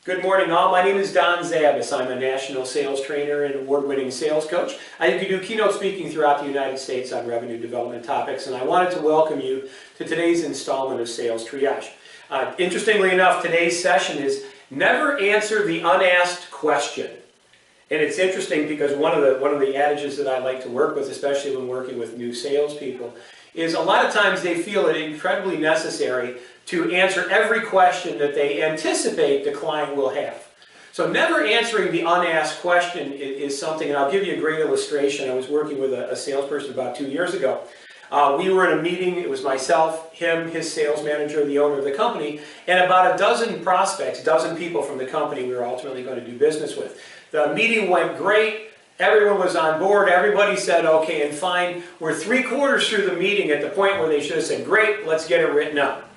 Good morning all, my name is Don Zavis. I'm a national sales trainer and award-winning sales coach. I do keynote speaking throughout the United States on revenue development topics, and I wanted to welcome you to today's installment of Sales Triage. Interestingly enough, today's session is Never Answer the Unasked Question. And it's interesting because one of the adages that I like to work with, especially when working with new salespeople, is a lot of times they feel it incredibly necessary to answer every question that they anticipate the client will have. So never answering the unasked question is something, and I'll give you a great illustration. I was working with a salesperson about 2 years ago. We were in a meeting. It was myself, him, his sales manager, the owner of the company, and about a dozen prospects, a dozen people from the company we were ultimately going to do business with. The meeting went great. Everyone was on board. Everybody said okay and fine. We're 3/4 through the meeting at the point where they should have said, great, let's get it written up.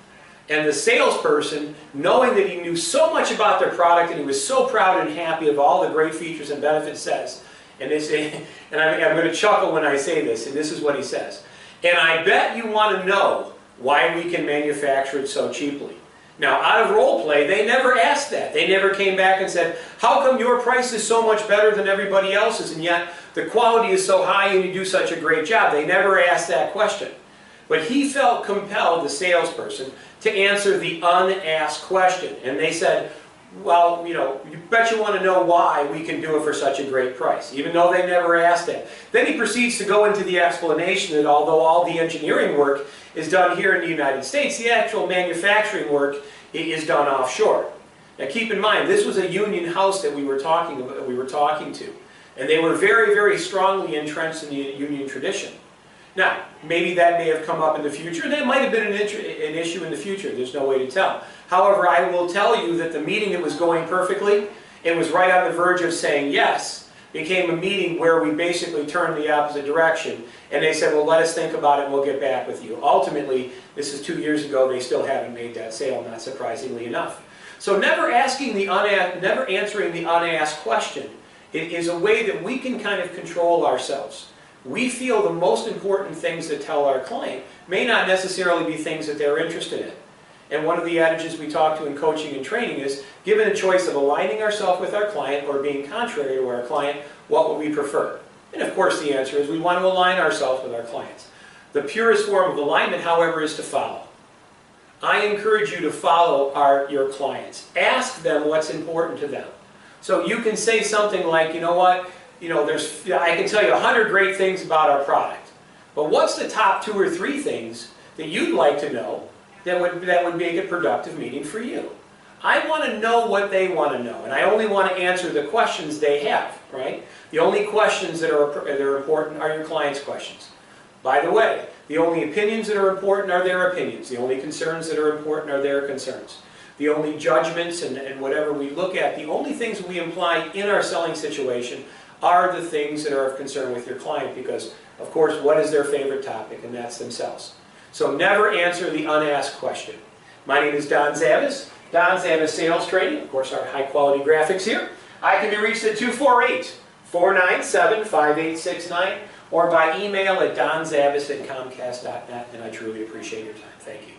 And the salesperson, knowing that he knew so much about their product and he was so proud and happy of all the great features and benefits, says, and I'm going to chuckle when I say this, and this is what he says, and I bet you want to know why we can manufacture it so cheaply. Now, out of role play, they never asked that. They never came back and said, how come your price is so much better than everybody else's, and yet the quality is so high and you do such a great job? They never asked that question. But he felt compelled, the salesperson, to answer the unasked question. And they said, well, you bet you want to know why we can do it for such a great price, even though they never asked that. Then he proceeds to go into the explanation that although all the engineering work is done here in the United States, the actual manufacturing work is done offshore. Now keep in mind, this was a union house that we were talking to. And they were very, very strongly entrenched in the union tradition. Now, maybe that may have come up in the future, and that might have been an issue in the future. There's no way to tell. However, I will tell you that the meeting that was going perfectly, it was right on the verge of saying yes, became a meeting where we basically turned the opposite direction, and they said, well, let us think about it and we'll get back with you. Ultimately, this is 2 years ago, they still haven't made that sale, not surprisingly enough. So never answering the unasked question is a way that we can kind of control ourselves. We feel the most important things that tell our client may not necessarily be things that they're interested in. And one of the adages we talk to in coaching and training is, given a choice of aligning ourselves with our client or being contrary to our client, what would we prefer? And of course the answer is we want to align ourselves with our clients. The purest form of alignment, however, is to follow. I encourage you to follow your clients. Ask them what's important to them. So you can say something like, you know what? I can tell you 100 great things about our product, but what's the top 2 or 3 things that you'd like to know that would make a productive meeting for you? I want to know what they want to know, and I only want to answer the questions they have, right? The only questions that are important are your client's questions. By the way, the only opinions that are important are their opinions. The only concerns that are important are their concerns. The only judgments and whatever we look at, the only things we imply in our selling situation are the things that are of concern with your client, because, of course, what is their favorite topic? And that's themselves. So never answer the unasked question. My name is Don Zavis, Don Zavis Sales Training. Of course, our high-quality graphics here. I can be reached at 248-497-5869 or by email at donzavis@comcast.net, and I truly appreciate your time. Thank you.